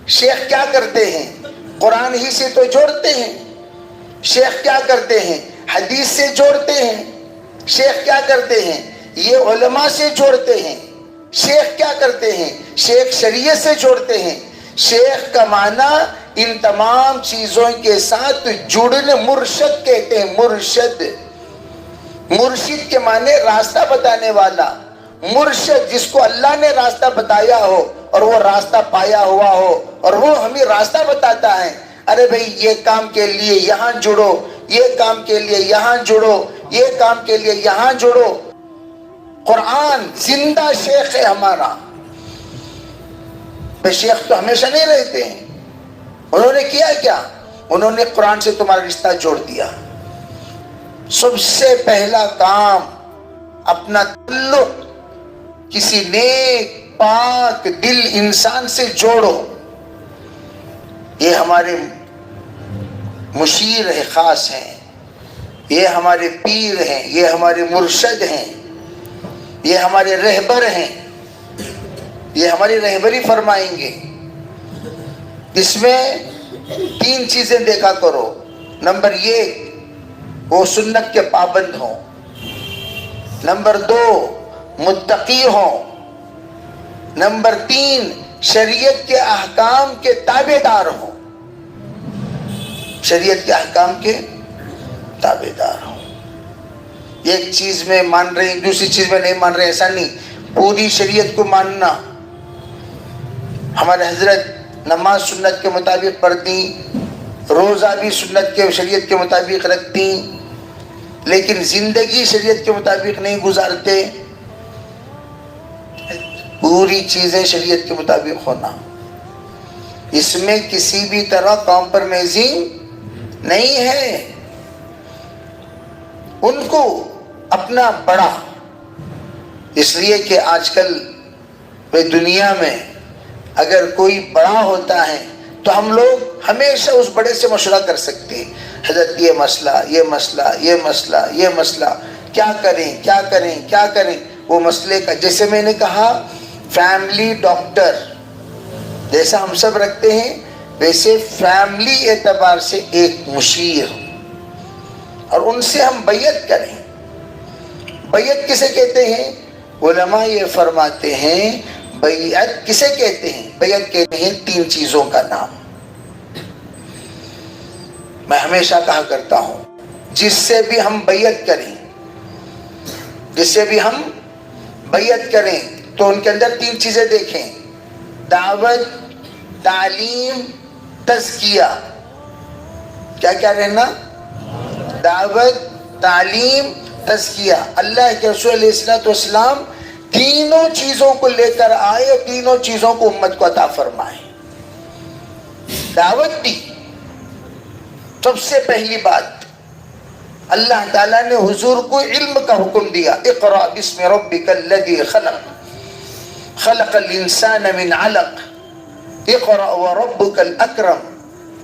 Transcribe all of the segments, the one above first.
شیخ کیا کرتے ہیں؟ قرآن ہی سے تو جوڑتے ہیں. شیخ کیا کرتے ہیں؟ حدیث سے جوڑتے ہیں. شیخ کیا کرتے ہیں؟ یہ علماء سے جوڑتے ہیں. شیخ کیا کرتے ہیں؟ شیخ شریعت سے جوڑتے ہیں. شیخ کا معنی ان تمام چیزوں کے ساتھ جڑنے، مرشد کہتے ہیں. مرشد، مرشد کے معنی راستہ بتانے والا. مرشد جس کو اللہ نے راستہ بتایا ہو اور وہ راستہ پایا ہوا ہو اور وہ ہمیں راستہ بتاتا ہے. ارے بھئی یہ کام کے لیے یہاں جڑو، یہ کام کے لیے یہاں جڑو، یہ کام کے لیے یہاں جڑو. قرآن زندہ شیخ ہے ہمارا. شیخ تو ہمیشہ نہیں رہتے ہیں. انہوں نے کیا کیا؟ انہوں نے قرآن سے تمہارا رشتہ جوڑ دیا. سب سے پہلا کام، اپنا تعلق کسی نیک پاک دل انسان سے جوڑو. یہ ہمارے مشیر خاص ہیں، یہ ہمارے پیر ہیں، یہ ہمارے مرشد ہیں، یہ ہمارے رہبر ہیں. یہ ہماری رہبری فرمائیں گے. اس میں 3 چیزیں دیکھا کرو. نمبر 1، وہ سنت کے پابند ہوں. نمبر 2، متقی ہوں. نمبر 3، شریعت کے احکام کے تابع دار ہوں. شریعت کے احکام کے تابع دار ہوں. ایک چیز میں مان رہے ہیں، دوسری چیز میں نہیں مان رہے، ایسا نہیں. پوری شریعت کو ماننا. ہمارے حضرت نماز سنت کے مطابق پڑھتی، روزہ بھی سنت کے شریعت کے مطابق رکھتی، لیکن زندگی شریعت کے مطابق نہیں گزارتے. پوری چیزیں شریعت کے مطابق ہونا، اس میں کسی بھی طرح کمپرومائزنگ نہیں ہے. ان کو اپنا بڑا، اس لیے کہ آج کل دنیا میں اگر کوئی بڑا ہوتا ہے تو ہم لوگ ہمیشہ اس بڑے سے مشورہ کر سکتے ہیں. حضرت یہ مسئلہ، یہ مسئلہ، یہ مسئلہ، یہ مسئلہ، کیا کریں کیا کریں کیا کریں. وہ مسئلے کا، جیسے میں نے کہا فیملی ڈاکٹر جیسا ہم سب رکھتے ہیں، ویسے فیملی اعتبار سے ایک مشیر، اور ان سے ہم بیعت کریں. بیعت کسے کہتے ہیں؟ علماء یہ فرماتے ہیں بیعت کسے کہتے ہیں؟ بیعت کہتے ہیں 3 چیزوں کا نام. میں ہمیشہ کہا کرتا ہوں، جس سے بھی ہم بیعت کریں، جس سے بھی ہم بیعت کریں تو ان کے اندر 3 چیزیں دیکھیں: دعوت، تعلیم، تزکیہ. کیا کیا رہنا؟ دعوت، تعلیم، تزکیہ. اللہ کے رسول علیہ الصلوۃ والسلام تینوں چیزوں کو لے کر آئے اور تینوں چیزوں کو امت کو عطا فرمائے. دعوت دی، سب سے پہلی بات اللہ تعالیٰ نے حضور کو علم کا حکم دیا. اقرأ بسم ربک الذی خلق، خلق الانسان من علق، اقرأ وربک الاکرم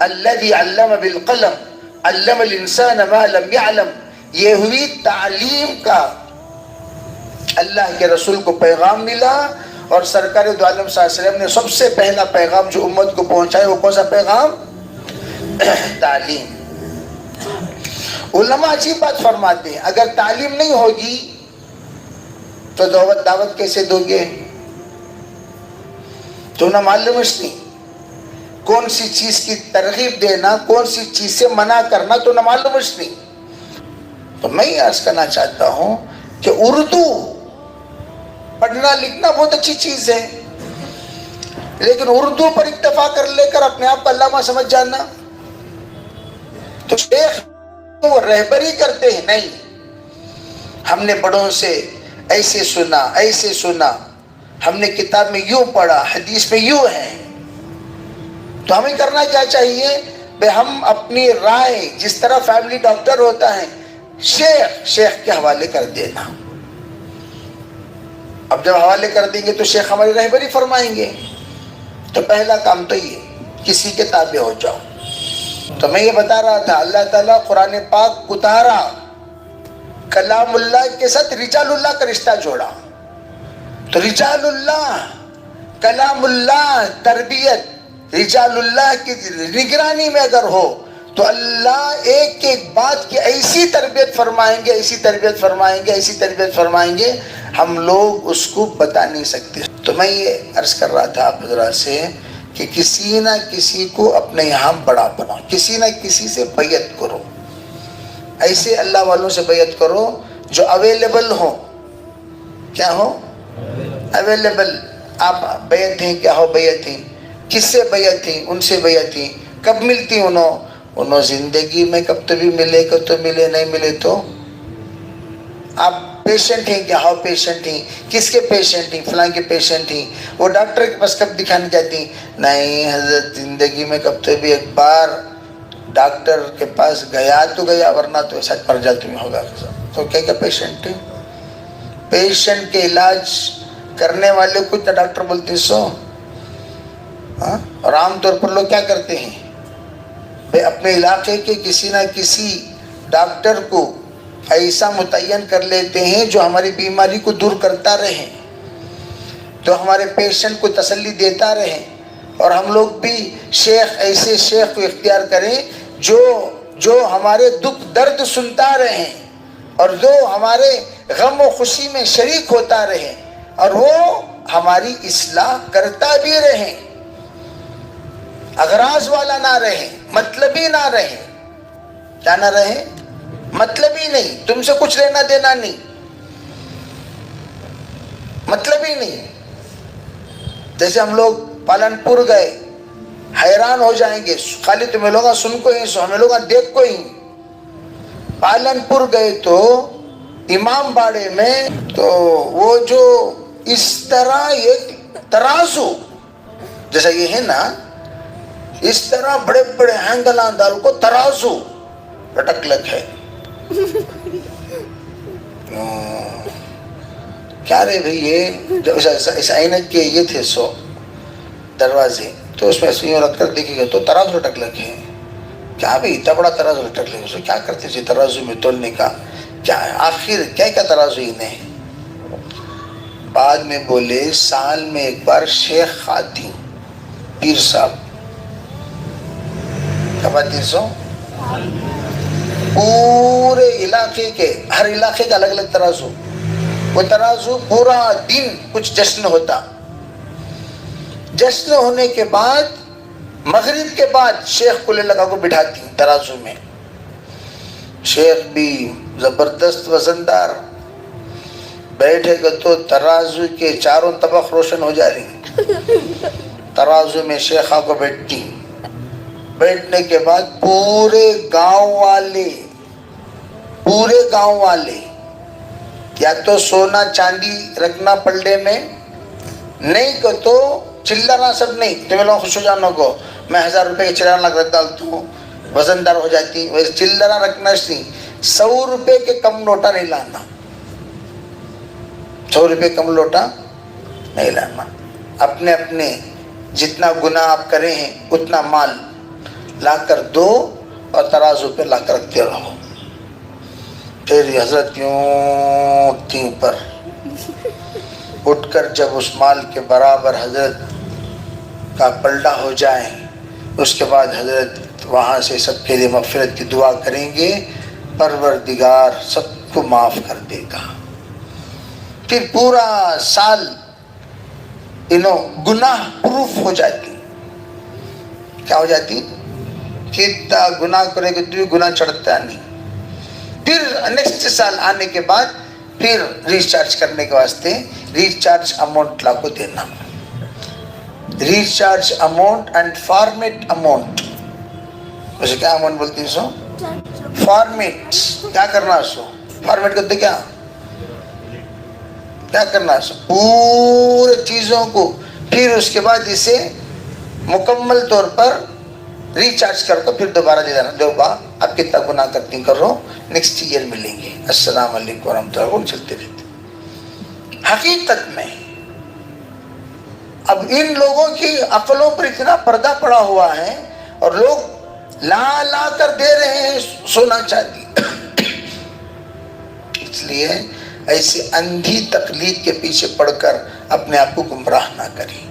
الذی علم بالقلم، علم الانسان ما لم يعلم. یہ ہوئی تعلیم کا. اللہ کے رسول کو پیغام ملا اور سرکار دو عالم صلی اللہ علیہ وسلم نے سب سے پہلا پیغام جو امت کو پہنچایا وہ کون سا پیغام؟ تعلیم. علماء عجیب بات فرماتے ہیں، اگر تعلیم نہیں ہوگی تو دعوت کیسے دو گے؟ تو نہ معلوم نہیں کون سی چیز کی ترغیب دینا، کون سی چیز سے منع کرنا، تو نہ معلوم نہیں. تو میں یہ عرض کرنا چاہتا ہوں کہ اردو پڑھنا لکھنا بہت اچھی چیز ہے، لیکن اردو پر اکتفا کر لے کر اپنے آپ کو علامہ سمجھ جانا. تو شیخ وہ رہبری کرتے ہیں. نہیں، ہم نے بڑوں سے ایسے سنا، ایسے سنا، ہم نے کتاب میں یوں پڑھا، حدیث میں یوں ہے. تو ہمیں کرنا کیا چاہیے؟ ہم اپنی رائے، جس طرح فیملی ڈاکٹر ہوتا ہے، شیخ کے حوالے کر دینا. اب جب حوالے کر دیں گے تو شیخ ہماری رہبری فرمائیں گے. تو پہلا کام تو یہ، کسی کے تابع ہو جاؤ. تو میں یہ بتا رہا تھا، اللہ تعالیٰ قرآن پاک اتارا، کلام اللہ کے ساتھ رجال اللہ کا رشتہ جوڑا. تو رجال اللہ، کلام اللہ، تربیت، رجال اللہ کی نگرانی میں اگر ہو تو اللہ ایک ایک بات کی ایسی تربیت فرمائیں گے، ایسی تربیت فرمائیں گے، ایسی تربیت فرمائیں گے، ہم لوگ اس کو بتا نہیں سکتے۔ تو میں یہ عرض کر رہا تھا آپ حضرات سے کہ کسی نہ کسی کو اپنے یہاں بڑا بناؤ، کسی نہ کسی سے بیعت کرو، ایسے اللہ والوں سے بیعت کرو جو اویلیبل ہو۔ کیا ہو؟ اویلیبل۔ آپ بیعت ہیں، کیا ہو بیعت ہیں؟ کس سے بیعت ہیں؟ ان سے بیعت ہیں۔ کب ملتی انہوں زندگی میں کب تو بھی ملے، کب تو ملے، نہیں ملے تو آپ پیشنٹ ہیں، کیا ہو پیشنٹ ہیں؟ کس کے پیشنٹ ہیں؟ فلاں کے پیشنٹ ہیں۔ وہ ڈاکٹر کے پاس کب دکھانے جاتی ہیں؟ نہیں حضرت، زندگی میں کب تو بھی ایک بار ڈاکٹر کے پاس گیا تو گیا، ورنہ تو ایسا مر جاتا میں ہوگا۔ تو کیا پیشنٹ ہے؟ پیشنٹ کے علاج کرنے والے کو تو ڈاکٹر بولتے سو۔ اور عام طور پر لوگ کیا کرتے ہیں؟ اپنے علاقے کے کسی نہ کسی ڈاکٹر کو ایسا متعین کر لیتے ہیں جو ہماری بیماری کو دور کرتا رہے، تو ہمارے پیشنٹ کو تسلی دیتا رہے، اور ہم لوگ بھی ایسے شیخ کو اختیار کریں جو ہمارے دکھ درد سنتا رہے، اور جو ہمارے غم و خوشی میں شریک ہوتا رہے، اور وہ ہماری اصلاح کرتا بھی رہے، اغراض والا نہ رہے، مطلبی نہ رہے۔ کیا نہ رہے؟ مطلبی نہیں، تم سے کچھ لینا دینا نہیں، مطلبی نہیں۔ جیسے ہم لوگ پالن پور گئے، حیران ہو جائیں گے، خالی تمہیں لوگاں سن کو ہی سو، ہمیں لوگاں دیکھ کو ہی۔ پالن پور گئے تو امام باڑے میں تو وہ جو اس طرح ایک ترازو جیسا یہ ہے نا، اس طرح بڑے بڑے ہینگلان دال کو ترازو پٹک لگ ہے۔ کیا رہے بھئی یہ ایسا اینک کے یہ تھے سو دروازے، تو اس میں سوئیوں رکھ کر دیکھیں گے تو ترازو لٹک لگ ہے۔ کیا بھئی اتنا بڑا ترازو لٹک لگ ہے، کیا کرتے تھے ترازو میں تولنے کا؟ کیا آخر کیا ترازو انہیں؟ بعد میں بولے سال میں ایک بار شیخ آتی، پیر صاحب کب آتی سو؟ پورے علاقے کے، ہر علاقے کا الگ الگ ترازو، وہ ترازو پورا دن کچھ جشن ہوتا، جشن ہونے کے بعد مغرب کے بعد شیخ کو لے لگا کو بٹھاتی ترازو میں۔ شیخ بھی زبردست وزندار، بیٹھے گا تو ترازو کے چاروں طبق روشن ہو جا رہی۔ ترازو میں شیخہ کو بیٹھتی، بیٹھنے کے بعد پورے گاؤں والے یا تو سونا چاندی رکھنا پلڑے میں، نہیں کو تو چلرا سب نہیں، تمہیں لوگ خوش ہو جانو کو میں 1000 روپے کے چلرا رکھ ڈالتا ہوں، وزندار ہو جاتی، ویسے چلرا رکھنا نہیں، 100 روپے کے کم لوٹا نہیں لانا، 100 روپے کم لوٹا نہیں لانا، اپنے جتنا گناہ آپ کرے ہیں اتنا مال لا کر دو اور ترازو پہ لا کر رکھتے رہو۔ پھر حضرت یوں تھی پر اٹھ کر جب اس مال کے برابر حضرت کا پلڑا ہو جائے، اس کے بعد حضرت وہاں سے سب کے لیے مغفرت کی دعا کریں گے، پروردگار سب کو معاف کر دے گا۔ پھر پورا سال گناہ پروف ہو جاتی۔ کیا ہو جاتی؟ کتنا گناہ کرے گا تو گناہ چڑھتا نہیں۔ پھر نیکسٹ سال آنے کے بعد پھر ریچارج کرنے کے واسطے ریچارج اماؤنٹ لا کو دینا، recharge amount and format amount. ویسے کیا اماؤنٹ بولتی ہیں سو؟ فارمیٹ۔ کیا کرنا سو؟ فارمیٹ کرتے کیا کرنا سو؟ پورے چیزوں کو پھر اس کے بعد اسے مکمل طور پر ریچارج کر کو پھر دوبارہ دے دینا، دو با اب کتنا گناہ کرتی کرو، نیکسٹ ایئر ملیں گے، السلام علیکم ورحمۃ اللہ، وہ چلتے رہتے۔ حقیقت میں اب ان لوگوں کی عقلوں پر اتنا پردہ پڑا ہوا ہے، اور لوگ لا کر دے رہے ہیں سونا چاندی۔ اس لیے ایسی اندھی تقلید کے پیچھے پڑھ کر اپنے آپ کو گمراہ نہ کریں،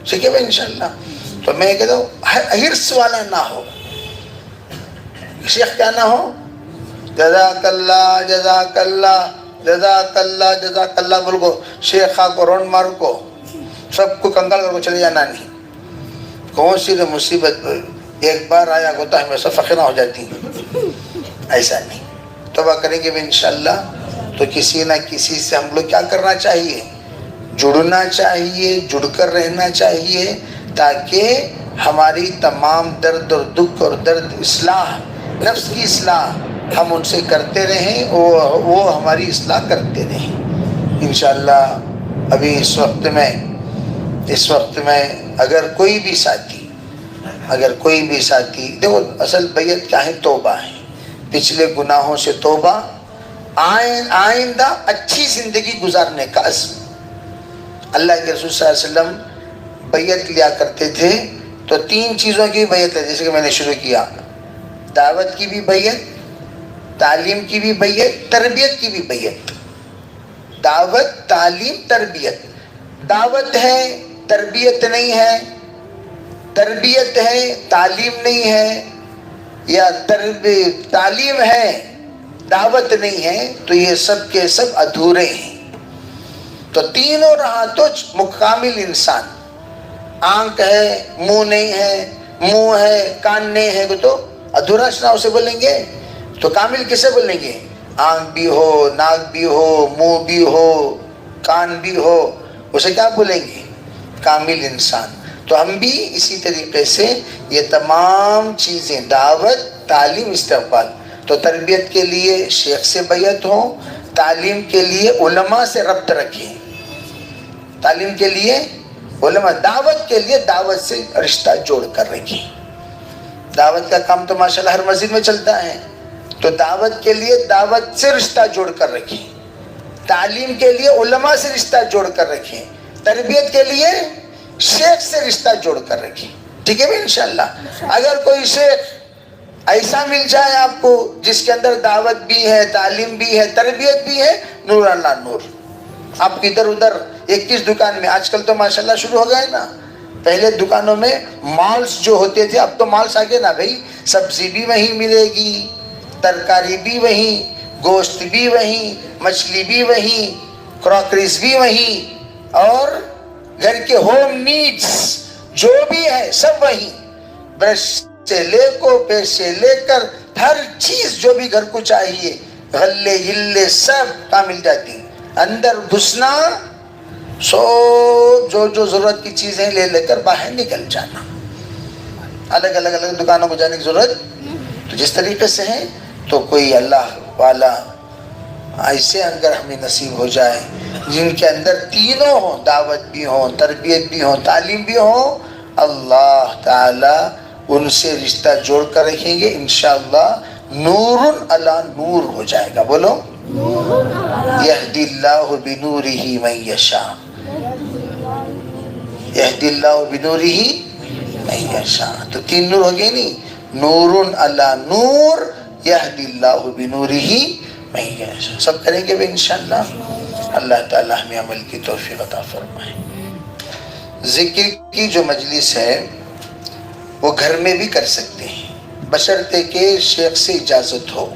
ٹھیک ہے بھائی انشاءاللہ۔ تو میں کہتا ہوں ہرس والا نہ ہو. شیخ کیا نہ ہو؟ جزاک اللہ جزاک اللہ جزاک اللہ جزاک اللہ بول کو شیخا کو رون مار کو سب کو کنگال کر کو چلے جانا نہیں. کون سی مصیبت ایک بار آیا ہوتا ہے ہمیشہ فقیرہ ہو جاتی ہیں. ایسا نہیں. توبہ کریں گے انشاءاللہ تو کسی نہ کسی سے ہم لوگ کیا کرنا چاہیے؟ جڑنا چاہیے، جڑ کر رہنا چاہیے تاکہ ہماری تمام درد اور دکھ اور درد اصلاح، نفس کی اصلاح ہم ان سے کرتے رہیں، وہ ہماری اصلاح کرتے رہیں انشاءاللہ. ابھی اس وقت میں اگر کوئی بھی ساتھی دیکھو، اصل بیعت کیا ہے؟ توبہ ہے. پچھلے گناہوں سے توبہ، آئندہ اچھی زندگی گزارنے کا عزم. اللہ کے رسول صلی اللہ علیہ وسلم بیعت لیا کرتے تھے تو 3 چیزوں کی بیعت ہے. جیسے کہ میں نے شروع کیا، دعوت کی بھی بیعت، تعلیم کی بھی بیعت، تربیت کی بھی بیعت. دعوت، تعلیم، تربیت. دعوت ہے، تربیت نہیں ہے، تربیت ہے، تعلیم نہیں ہے، یا تعلیم ہے، دعوت نہیں ہے، تو یہ سب کے سب ادھورے ہیں. تو تینوں رہا تو مکمل انسان. آنکھ ہے، منہ نہیں ہے، منہ ہے، کان نہیں ہے تو ادھورا اسے بولیں گے. تو کامل کسے بولیں گے؟ آنکھ بھی ہو، ناک بھی ہو، منہ بھی ہو، کان بھی ہو، اسے کیا بولیں گے؟ کامل انسان. تو ہم بھی اسی طریقے سے یہ تمام چیزیں، دعوت، تعلیم، استقبال. تو تربیت کے لیے شیخ سے بیعت ہو، تعلیم کے لیے علماء سے ربط رکھیں، تعلیم کے لیے علماء، دعوت کے لیے دعوت سے رشتہ جوڑ کر رکھیں. دعوت کا کام تو ماشاءاللہ ہر مسجد میں چلتا ہے، تو دعوت کے لیے دعوت سے رشتہ جوڑ کر رکھیں. تعلیم کے لیے علماء سے رشتہ جوڑ کر رکھیں. تربیت کے لیے شیخ سے رشتہ جوڑ کر رکھیں. ٹھیک ہے بھی انشاءاللہ. اگر کوئی شیخ ایسا مل جائے آپ کو جس کے اندر دعوت بھی ہے، تعلیم بھی ہے، تربیت بھی ہے، نور اللہ نور. آپ ادھر ادھر 21 دکان میں، آج کل تو ماشاءاللہ شروع ہو گئے نا. پہلے دکانوں میں مالس جو ہوتے تھے، اب تو مالس آگے نا بھائی. سبزی بھی وہیں ملے گی، ترکاری بھی وہیں، گوشت بھی وہیں، مچھلی بھی وہیں، کراکریز بھی وہیں، اور گھر کے ہوم نیڈس جو بھی ہے سب وہیں. برش سے لے کو پیسٹ سے لے کر ہر چیز جو بھی گھر کو چاہیے، غلے گلے سب کا مل جاتی. اندر گھسنا، سو جو ضرورت کی چیزیں لے کر باہر نکل جانا. الگ الگ دکانوں کو جانے کی ضرورت تو جس طریقے سے ہے. تو کوئی اللہ والا ایسے اگر ہمیں نصیب ہو جائے جن کے اندر تینوں ہوں، دعوت بھی ہو، تربیت بھی ہو، تعلیم بھی ہو، اللہ تعالی ان سے رشتہ جوڑ کر رکھیں گے انشاءاللہ. نور علی نور ہو جائے گا. بولو یہدی اللہ بنورہ من یشاء، یہدی اللہ بنورہ من یشاء. تو 3 نور ہو گئے نہیں، نور علی نور، یہدی اللہ بنورہ من یشاء. سب کریں گے انشاءاللہ. اللہ تعالی ہمیں عمل کی توفیق عطا فرمائے. ذکر کی جو مجلس ہے وہ گھر میں بھی کر سکتے ہیں، بشرطے کہ شیخ سے اجازت ہو.